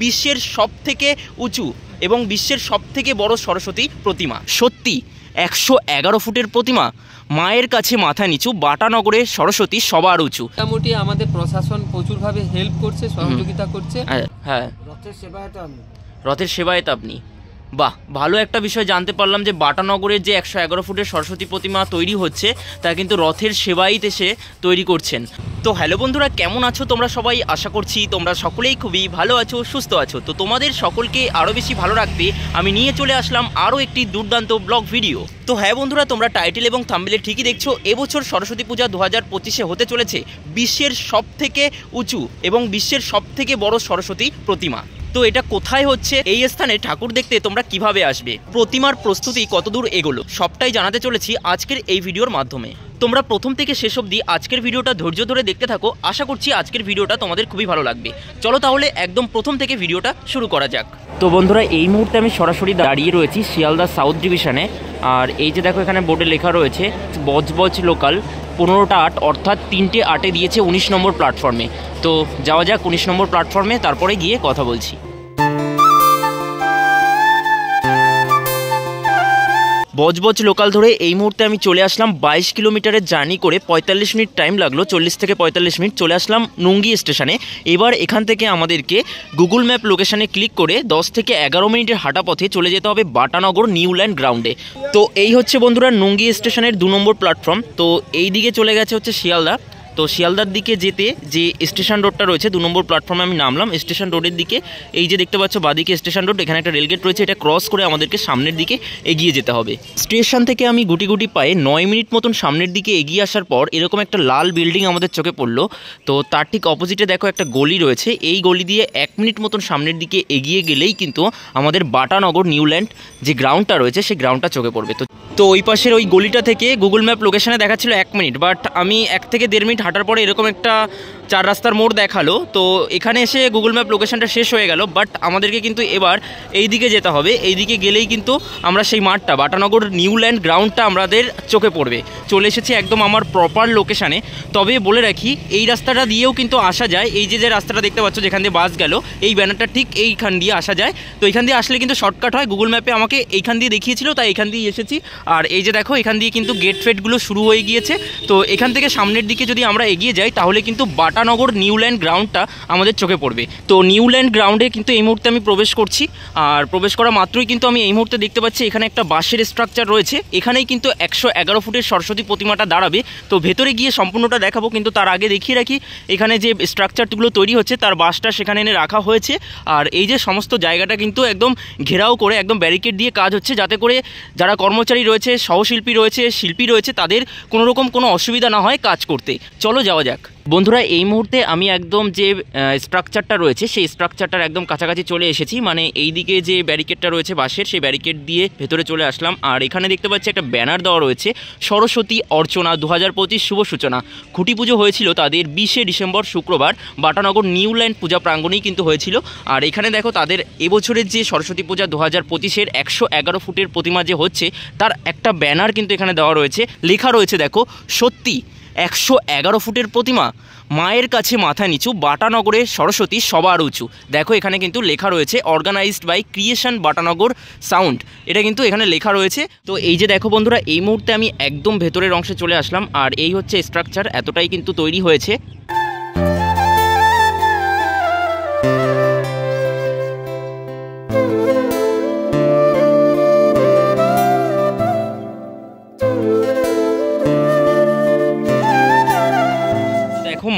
বিশ্বের সবথেকে উঁচু এবং বিশ্বের সবথেকে বড় সরস্বতী প্রতিমা। সত্যি 111 ফুটের প্রতিমা, মায়ের কাছে মাথা নিচু, বাটানগরে সরস্বতী সবার উঁচু। মোটামুটি আমাদের প্রশাসন প্রচুরভাবে হেল্প করছে, সহযোগিতা করছে। হ্যাঁ, রথের সেবায়েত আপনি। বাহ, ভালো একটা বিষয় জানতে পারলাম যে বাটানগরের যে 111 ফুটের সরস্বতী প্রতিমা তৈরি হচ্ছে তা কিন্তু রথের সেবায়েত এসে তৈরি করছেন। তো হ্যালো বন্ধুরা, কেমন আছো তোমরা সবাই? আশা করছি তোমরা সকলেই খুবই ভালো আছো, সুস্থ আছো। তো তোমাদের সকলকে আরও বেশি ভালো রাখতে আমি নিয়ে চলে আসলাম আরও একটি দুর্দান্ত ব্লগ ভিডিও। তো হ্যাঁ বন্ধুরা, তোমরা টাইটেল এবং থাম্বনেলে ঠিকই দেখছো, এবছর সরস্বতী পূজা 2025-এ হতে চলেছে বিশ্বের সবথেকে উঁচু এবং বিশ্বের সবথেকে বড় সরস্বতী প্রতিমা। তো এটা কোথায় হচ্ছে, এই স্থানে ঠাকুর দেখতে তোমরা কিভাবে আসবে, প্রতিমার প্রস্তুতি কতদূর এগোলো, সবটাই জানাতে চলেছি আজকের এই ভিডিওর মাধ্যমে। তোমরা প্রথম থেকে শেষ অবধি আজকের ভিডিওটা ধৈর্য ধরে দেখতে থাকো। আশা করছি আজকের ভিডিওটা তোমাদের খুবই ভালো লাগবে। চলো তাহলে একদম প্রথম থেকে ভিডিওটা শুরু করা যাক। তো বন্ধুরা, এই মুহূর্তে আমি সরাসরি দাঁড়িয়ে রয়েছি শিয়ালদা সাউথ ডিভিশনে। আর এই যে দেখো, এখানে বোর্ডে লেখা রয়েছে বজবজ লোকাল 15টা 8, অর্থাৎ 3টে 8-এ দিয়েছে 19 নম্বর প্ল্যাটফর্মে। তো যাওয়া যাক 19 নম্বর প্ল্যাটফর্মে, তারপরে গিয়ে কথা বলছি। বজবজ লোকাল ধরে এই মুহূর্তে আমি চলে আসলাম 22 কিলোমিটারের জার্নি করে, 45 মিনিট টাইম লাগলো, 40 থেকে 45 মিনিট চলে আসলাম নুঙ্গি স্টেশনে। এবার এখান থেকে আমাদেরকে গুগল ম্যাপ লোকেশানে ক্লিক করে 10 থেকে 11 মিনিটের হাঁটা পথে চলে যেতে হবে বাটানগর নিউল্যান্ড গ্রাউন্ডে। তো এই হচ্ছে বন্ধুরা নুঙ্গি স্টেশনের 2 নম্বর প্ল্যাটফর্ম। তো এই দিকে চলে গেছে হচ্ছে শিয়ালদা। তো শিয়ালদার দিকে যেতে যে স্টেশন রোডটা রয়েছে, 2 নম্বর প্ল্যাটফর্মে আমি নামলাম। স্টেশন রোডের দিকে এই যে দেখতে পাচ্ছ বাদিকে স্টেশন রোড, এখানে একটা রেলগেট রয়েছে, এটা ক্রস করে আমাদেরকে সামনের দিকে এগিয়ে যেতে হবে। স্টেশন থেকে আমি গুটি গুটি পায়ে 9 মিনিট মতন সামনের দিকে এগিয়ে আসার পর এরকম একটা লাল বিল্ডিং আমাদের চোখে পড়লো। তো তার ঠিক অপোজিটে দেখো একটা গলি রয়েছে, এই গলি দিয়ে 1 মিনিট মতন সামনের দিকে এগিয়ে গেলেই কিন্তু আমাদের বাটানগর নিউল্যান্ড যে গ্রাউন্ডটা রয়েছে সেই গ্রাউন্ডটা চোখে পড়বে। তো ওই পাশের ওই গলিটা থেকে গুগল ম্যাপ লোকেশানে দেখাচ্ছিল 1 মিনিট, বাট আমি 1 থেকে 1.5 মিনিট হাঁটার পরে এরকম একটা 4 রাস্তার মোড় দেখালো। তো এখানে এসে গুগল ম্যাপ লোকেশানটা শেষ হয়ে গেল, বাট আমাদেরকে কিন্তু এবার এই দিকে যেতে হবে। এই দিকে গেলেই কিন্তু আমরা সেই মাঠটা, বাটানগর নিউল্যান্ড গ্রাউন্ডটা আমাদের চোখে পড়বে। চলে এসেছি একদম আমার প্রপার লোকেশানে। তবে বলে রাখি, এই রাস্তাটা দিয়েও কিন্তু আসা যায়। এই যে রাস্তাটা দেখতে পাচ্ছ যেখান দিয়ে বাস গেল, এই ব্যানারটা ঠিক এইখান দিয়ে আসা যায়। তো এখান দিয়ে আসলে কিন্তু শর্টকাট হয়, গুগল ম্যাপে আমাকে এইখান দিয়ে দেখিয়েছিল, তাই এখান দিয়ে এসেছি। আর এই যে দেখো, এখান দিয়ে কিন্তু গেট ফেটগুলো শুরু হয়ে গিয়েছে। তো এখান থেকে সামনের দিকে যদি আমরা এগিয়ে যাই তাহলে কিন্তু বাটানগর নিউল্যান্ড গ্রাউন্ডটা আমাদের চোখে পড়বে। তো নিউল্যান্ড গ্রাউন্ডে কিন্তু এই মুহূর্তে আমি প্রবেশ করছি। আর প্রবেশ করা মাত্রই কিন্তু আমি এই মুহূর্তে দেখতে পাচ্ছি এখানে একটা বাঁশের স্ট্রাকচার রয়েছে, এখানেই কিন্তু 111 ফুটের সরস্বতী প্রতিমাটা দাঁড়াবে। তো ভেতরে গিয়ে সম্পূর্ণটা দেখাবো, কিন্তু তার আগে দেখিয়ে রাখি এখানে যে স্ট্রাকচারগুলো তৈরি হচ্ছে তার বাঁশটা সেখানে এনে রাখা হয়েছে। আর এই যে সমস্ত জায়গাটা কিন্তু একদম ঘেরাও করে একদম ব্যারিকেড দিয়ে কাজ হচ্ছে, যাতে করে যারা কর্মচারী রয়েছে, সহশিল্পী রয়েছে, শিল্পী রয়েছে, তাদের কোনোরকম কোনো অসুবিধা না হয় কাজ করতে। চলো যাওয়া যাক। বন্ধুরা, এই মুহূর্তে আমি একদম যে স্ট্রাকচারটা রয়েছে সেই স্ট্রাকচারটার একদম কাছাকাছি চলে এসেছি। মানে এই দিকে যে ব্যারিকেডটা রয়েছে বাঁশের, সেই ব্যারিকেড দিয়ে ভেতরে চলে আসলাম। আর এখানে দেখতে পাচ্ছি একটা ব্যানার দেওয়া রয়েছে, সরস্বতী অর্চনা 2025 শুভ সূচনা। খুঁটি পুজো হয়েছিল তাদের 20শে ডিসেম্বর শুক্রবার বাটানগর নিউল্যান্ড পূজা প্রাঙ্গণেই কিন্তু হয়েছিল। আর এখানে দেখো তাদের এবছরের যে সরস্বতী পূজা 2025-এর 111 ফুটের প্রতিমা যে হচ্ছে তার একটা ব্যানার কিন্তু এখানে দেওয়া রয়েছে। লেখা রয়েছে দেখো, সত্যি 111 ফুটের প্রতিমা, মায়ের কাছে মাথা নিচু, বাটানগরে সরস্বতী সবার উঁচু। দেখো এখানে কিন্তু লেখা রয়েছে organized by creation Batanagar sound, এটা কিন্তু এখানে লেখা রয়েছে। তো এই যে দেখো বন্ধুরা, এই মুহূর্তে আমি একদম ভেতরের অংশে চলে আসলাম। আর এই হচ্ছে স্ট্রাকচার, এতটাই কিন্তু তৈরি হয়েছে।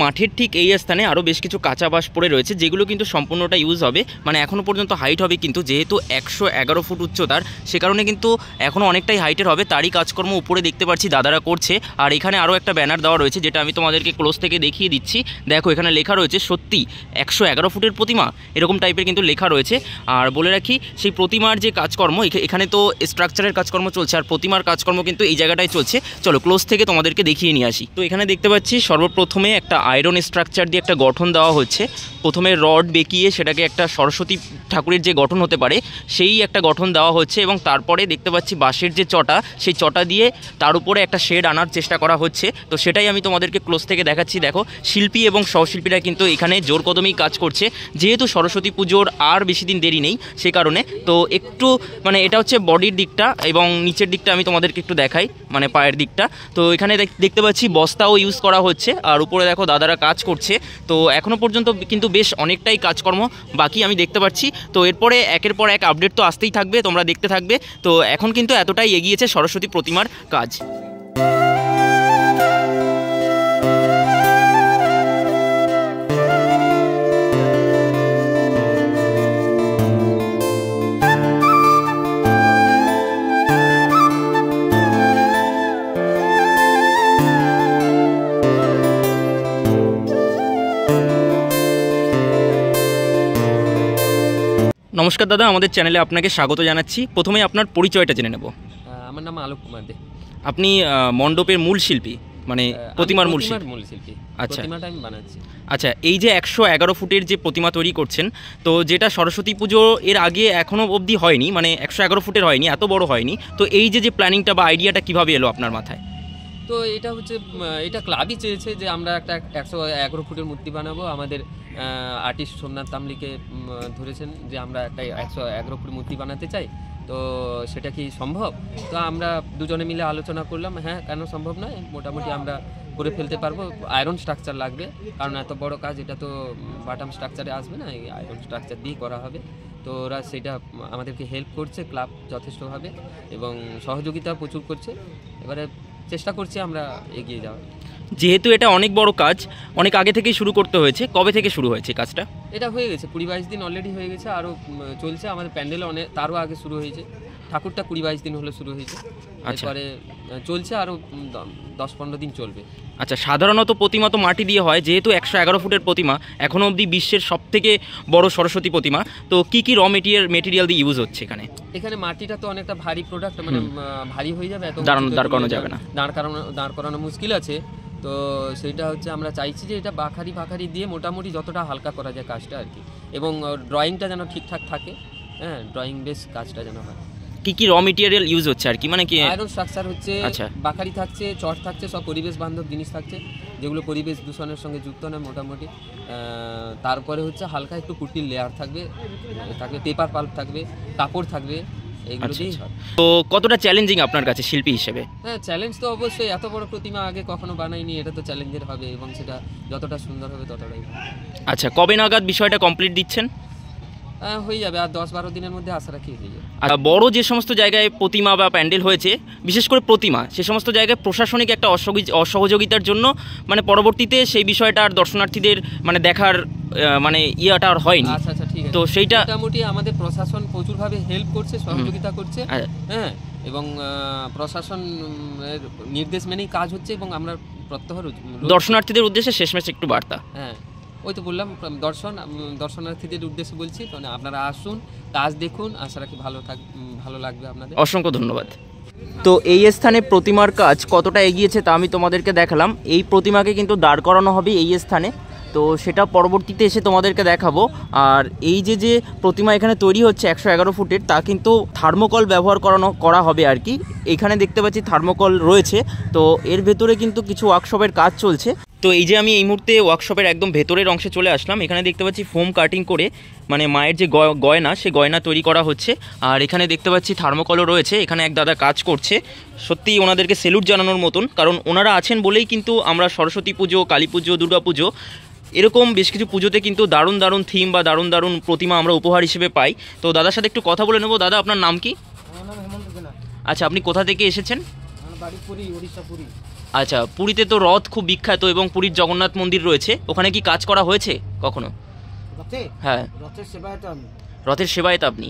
মাঠের ঠিক এই স্থানে আরও বেশ কিছু কাঁচা বাঁশ পড়ে রয়েছে, যেগুলো কিন্তু সম্পূর্ণটা ইউজ হবে। মানে এখনও পর্যন্ত হাইট হবে, কিন্তু যেহেতু 111 ফুট উচ্চতার, সে কারণে কিন্তু এখনও অনেকটাই হাইটের হবে। তারই কাজকর্ম উপরে দেখতে পাচ্ছি দাদারা করছে। আর এখানে আরও একটা ব্যানার দেওয়া রয়েছে, যেটা আমি তোমাদেরকে ক্লোজ থেকে দেখিয়ে দিচ্ছি। দেখো এখানে লেখা রয়েছে সত্যি 111 ফুটের প্রতিমা, এরকম টাইপের কিন্তু লেখা রয়েছে। আর বলে রাখি, সেই প্রতিমার যে কাজকর্ম, এখানে তো স্ট্রাকচারের কাজকর্ম চলছে, আর প্রতিমার কাজকর্ম কিন্তু এই জায়গাটায় চলছে। চলো ক্লোজ থেকে তোমাদেরকে দেখিয়ে নিয়ে আসি। তো এখানে দেখতে পাচ্ছি সর্বপ্রথমে একটা আয়রন স্ট্রাকচার দিয়ে একটা গঠন দেওয়া হচ্ছে। প্রথমে রড বেঁকিয়ে সেটাকে একটা সরস্বতী ঠাকুরের যে গঠন হতে পারে সেই একটা গঠন দেওয়া হচ্ছে, এবং তারপরে দেখতে পাচ্ছি বাঁশের যে চটা, সেই চটা দিয়ে তার উপরে একটা শেড আনার চেষ্টা করা হচ্ছে। তো সেটাই আমি তোমাদেরকে ক্লোজ থেকে দেখাচ্ছি। দেখো, শিল্পী এবং সহশিল্পীরা কিন্তু এখানে জোর কদমেই কাজ করছে, যেহেতু সরস্বতী পুজোর আর বেশি দিন দেরি নেই সেই কারণে। তো একটু মানে এটা হচ্ছে বডির দিকটা, এবং নিচের দিকটা আমি তোমাদেরকে একটু দেখাই, মানে পায়ের দিকটা। তো এখানে দেখতে পাচ্ছি বস্তাও ইউজ করা হচ্ছে, আর উপরে দেখো দাদারা কাজ করছে। তো এখনও পর্যন্ত কিন্তু বেশ অনেকটাই কাজকর্ম বাকি আমি দেখতে পাচ্ছি। তো এরপরে একের পর এক আপডেট তো আসতেই থাকবে, তোমরা দেখতে থাকবে। তো এখন কিন্তু এতটাই এগিয়েছে সরস্বতী প্রতিমার কাজ। নমস্কার দাদা, আমাদের চ্যানেলে আপনাকে স্বাগত জানাচ্ছি। প্রথমে আপনার পরিচয়টা জেনে নেব। আমার নাম আলোক কুমার দে। আপনি মণ্ডপের মূল শিল্পী, মানে প্রতিমার মূল শিল্পী। আচ্ছা, প্রতিমাটা আমি বানাচ্ছি। আচ্ছা, এই যে 111 ফুটের যে প্রতিমা তৈরি করছেন, তো যেটা সরস্বতী পুজো এর আগে এখনও অবধি হয়নি, মানে 111 ফুটের হয়নি, এত বড় হয়নি। তো এই যে প্ল্যানিংটা বা আইডিয়াটা কিভাবে এলো আপনার মাথায়? তো এটা হচ্ছে, এটা ক্লাবই চেয়েছে যে আমরা একটা 111 ফুটের মূর্তি বানাবো। আমাদের আর্টিস্ট সোমনাথ তামলিকে ধরেছেন যে আমরা একটা 111 ফুটের মূর্তি বানাতে চাই, তো সেটা কি সম্ভব? তো আমরা দুজনে মিলে আলোচনা করলাম, হ্যাঁ কেন সম্ভব নয়, মোটামুটি আমরা করে ফেলতে পারবো। আয়রন স্ট্রাকচার লাগবে, কারণ এত বড় কাজ, এটা তো বাটাম স্ট্রাকচারে আসবে না, এই আয়রন স্ট্রাকচার দিয়ে করা হবে। তো ওরা সেটা আমাদেরকে হেল্প করছে, ক্লাব যথেষ্টভাবে, এবং সহযোগিতা প্রচুর করছে। এবারে চেষ্টা করছি আমরা এগিয়ে যাওয়ার। যেহেতু এটা অনেক বড় কাজ, অনেক আগে থেকেই শুরু করতে হয়েছে, কবে থেকে শুরু হয়েছে কাজটা? এটা হয়ে গেছে 20-22 দিন অলরেডি হয়ে গেছে, আরও চলছে। আমাদের প্যান্ডেলও তারও আগে শুরু হয়েছে, ঠাকুরটা 20-22 দিন হলো শুরু হয়েছে, এরপরে চলছে আরও 10-15 দিন চলবে। আচ্ছা, সাধারণত প্রতিমা তো মাটি দিয়ে হয়, যেহেতু 111 ফুটের প্রতিমা, এখনও অবধি বিশ্বের সবথেকে বড় সরস্বতী প্রতিমা, তো কি কি র মেটেরিয়াল দিয়ে ইউজ হচ্ছে এখানে? এখানে মাটিটা তো অনেকটা ভারী প্রোডাক্ট, মানে ভারী হয়ে যাবে, এত দাঁড় করানো যাবে না, দাঁড় করানো মুশকিল আছে। তো সেইটা হচ্ছে আমরা চাইছি যে এটা বাখারি দিয়ে মোটামুটি যতটা হালকা করা যায় কাজটা আর কি, এবং ড্রয়িংটা যেন ঠিকঠাক থাকে, হ্যাঁ ড্রয়িং বেস কাজটা যেন হয়। কি কি র মেটেরিয়াল ইউজ হচ্ছে আর কি, মানে কি? আয়রন স্ট্রাকচার হচ্ছে, আচ্ছা, বাখারি থাকছে, চট থাকছে, সব পরিবেশ বান্ধব জিনিস থাকছে, যেগুলো পরিবেশ দূষণের সঙ্গে যুক্ত নয় মোটামুটি। তারপরে হচ্ছে হালকা একটু কুটির লেয়ার থাকবে, পেপার পাল্প থাকবে, কাপড় থাকবে, এইগুলো দিয়েই হয়। তো কতটা চ্যালেঞ্জিং আপনার কাছে শিল্পী হিসেবে? হ্যাঁ, চ্যালেঞ্জ তো অবশ্যই, এত বড় প্রতিমা আগে কখনো বানাইনি, এটা তো চ্যালেঞ্জের হবে, এবং সেটা যতটা সুন্দর হবে ততটাই। আচ্ছা, কবে নাগাদ বিষয়টা কমপ্লিট দিচ্ছেন? হয়ে যাবে, আর 10-12 দিনের মধ্যে আশা রাখি হয়ে যাবে। আর বড় যে সমস্ত জায়গায় প্রতিমা বা প্যান্ডেল হয়েছে, বিশেষ করে প্রতিমা, সে সমস্ত জায়গায় প্রশাসনিক একটা অসহযোগিতার জন্য মানে পরবর্তীতে সেই বিষয়টা আর দর্শনার্থীদের মানে দেখার মানে ইয়াটা আর হয়নি। আচ্ছা আচ্ছা, ঠিক আছে। তো সেইটা মোটামুটি আমাদের প্রশাসন প্রচুরভাবে হেল্প করছে, সহযোগিতা করছে, হ্যাঁ, এবং প্রশাসন নির্দেশ মেনেই কাজ হচ্ছে, এবং আমরা প্রত্যহ দর্শনার্থীদের উদ্দেশ্যে শেষমেশ একটু বার্তা। হ্যাঁ, ওই তো বললাম, দর্শনার্থীদের উদ্দেশ্যে বলছি, মানে আপনারা আসুন, কাজ দেখুন, আশা রাখি ভালো লাগবে আপনাদের। অসংখ্য ধন্যবাদ। তো এই স্থানে প্রতিমার কাজ কতটা এগিয়েছে তা আমি তোমাদেরকে দেখালাম। এই প্রতিমাকে কিন্তু দাঁড় করানো হবে এই স্থানে, তো সেটা পরবর্তীতে এসে তোমাদেরকে দেখাবো। আর এই যে প্রতিমা এখানে তৈরি হচ্ছে 111 ফুটের, তা কিন্তু থার্মোকল ব্যবহার করা হবে আর কি। এখানে দেখতে পাচ্ছি থার্মোকল রয়েছে, তো এর ভেতরে কিন্তু কিছু ওয়ার্কশপের কাজ চলছে। তো এই যে আমি এই মুহূর্তে ওয়ার্কশপের একদম ভেতরের অংশে চলে আসলাম। এখানে দেখতে পাচ্ছি ফোম কাটিং করে মানে মায়ের যে গয়না, সে গয়না তৈরি করা হচ্ছে। আর এখানে দেখতে পাচ্ছি থার্মোকলও রয়েছে, এখানে এক দাদা কাজ করছে। সত্যিই ওনাদেরকে স্যালুট জানানোর মতন, কারণ ওনারা আছেন বলেই কিন্তু আমরা সরস্বতী পুজো, কালী পুজো, দুর্গা পুজো, এরকম বেশ কিছু পুজোতে কিন্তু দারুণ দারুণ থিম বা দারুণ দারুণ প্রতিমা আমরা উপহার হিসেবে পাই। তো দাদার সাথে একটু কথা বলে নেবো। দাদা, আপনার নাম কি? আমার নাম হেমন্ত জেনা। আচ্ছা, আপনি কোথা থেকে এসেছেন? আমার বাড়ি পুরী, ওড়িশা, পুরী। আচ্ছা, পুরীতে তো রথ খুব বিখ্যাত, এবং পুরীর জগন্নাথ মন্দির রয়েছে, ওখানে কি কাজ করা হয়েছে কখনো? হ্যাঁ, রথের সেবায়েত আপনি।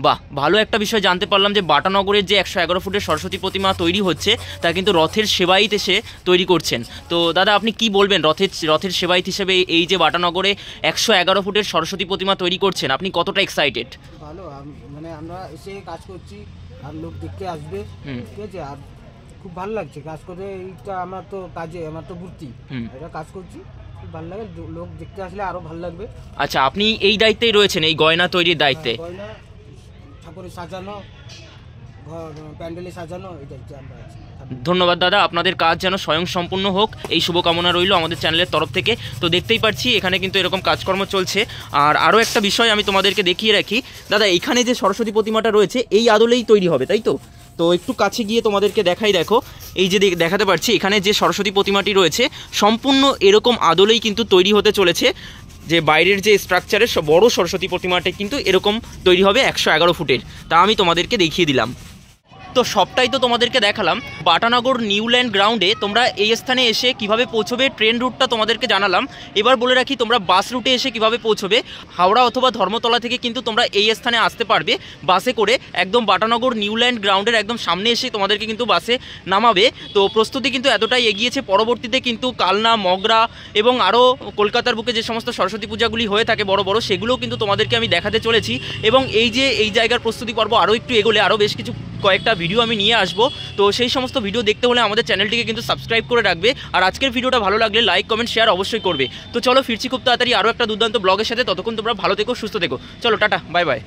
বাহ, ভালো একটা বিষয় জানতে পারলাম যে বাটানগরের যে 111 ফুটের সরস্বতী প্রতিমা তৈরি হচ্ছে, তা কিন্তু রথের সেবায়েত এসে তৈরি করছেন। তো দাদা, আপনি কি বলবেন রথের সেবায়েত হিসেবে এই যে বাটানগরে 111 ফুটের সরস্বতী প্রতিমা তৈরি করছেন, আপনি কতটা এক্সাইটেড? ভালো, মানে আমরা এসে কাজ করছি, আর লোক দেখতে আসবে, ঠিক আছে, আর খুব ভালো লাগছে কাজ করে। এইটা আমার তো বৃত্তি, এটা কাজ করছি, খুব ভালো লাগে, লোক দেখতে আসলে আরও ভালো লাগবে। আচ্ছা, আপনি এই দায়িত্বেই রয়েছেন, এই গয়না তৈরির দায়িত্বে? গয়না ঠাকুরের সাজানো, ঘর প্যান্ডেলে সাজানো, এই দায়িত্বে আমরা আছি। ধন্যবাদ দাদা, আপনাদের কাজ যেন স্বয়ং সম্পূর্ণ হোক এই শুভকামনা রইল আমাদের চ্যানেলের তরফ থেকে। তো দেখতেই পাচ্ছি এখানে কিন্তু এরকম কাজকর্ম চলছে। আর আরও একটা বিষয় আমি তোমাদেরকে দেখিয়ে রাখি দাদা, এখানে যে সরস্বতী প্রতিমাটা রয়েছে এই আদলেই তৈরি হবে, তাই তো? তো একটু কাছে গিয়ে তোমাদেরকে দেখাই, দেখো এই যে দেখাতে পারছি এখানে যে সরস্বতী প্রতিমাটি রয়েছে সম্পূর্ণ এরকম আদলেই কিন্তু তৈরি হতে চলেছে। যে বাইরের যে স্ট্রাকচারের বড় সরস্বতী প্রতিমাটা কিন্তু এরকম তৈরি হবে 111 ফুটের, তা আমি তোমাদেরকে দেখিয়ে দিলাম। তো সবটাই তো তোমাদেরকে দেখালাম। বাটানগর নিউল্যান্ড গ্রাউন্ডে তোমরা এই স্থানে এসে কিভাবে পৌঁছবে ট্রেন রুটটা তোমাদেরকে জানালাম। এবার বলে রাখি তোমরা বাস রুটে এসে কিভাবে পৌঁছবে। হাওড়া অথবা ধর্মতলা থেকে কিন্তু তোমরা এই স্থানে আসতে পারবে বাসে করে, একদম বাটানগর নিউল্যান্ড গ্রাউন্ডের একদম সামনে এসে তোমাদেরকে কিন্তু বাসে নামাবে। তো প্রস্তুতি কিন্তু এতটাই এগিয়েছে, পরবর্তীতে কিন্তু কালনা, মগরা এবং আরও কলকাতার বুকে যে সমস্ত সরস্বতী পূজাগুলি হয়ে থাকে বড় বড়, সেগুলোও কিন্তু তোমাদেরকে আমি দেখাতে চলেছি। এবং এই যে এই জায়গার প্রস্তুতি পর্ব আরও একটু এগোলে আরও বেশ কিছু কয়েকটা ভিডিও আমি নিয়ে আসবো। তো সেই সমস্ত ভিডিও দেখতে হলে আমাদের চ্যানেলটিকে কিন্তু সাবস্ক্রাইব করে রাখবে। আর আজকের ভিডিওটা ভালো লাগলে লাইক, কমেন্ট, শেয়ার অবশ্যই করবে। তো চলো ফিরছি খুব তাড়াতাড়ি আরও একটা দুর্দান্ত ব্লগের সাথে। ততক্ষণ তোমরা ভালো থেকো, সুস্থ থেকো। চলো টাটা, বাই বাই।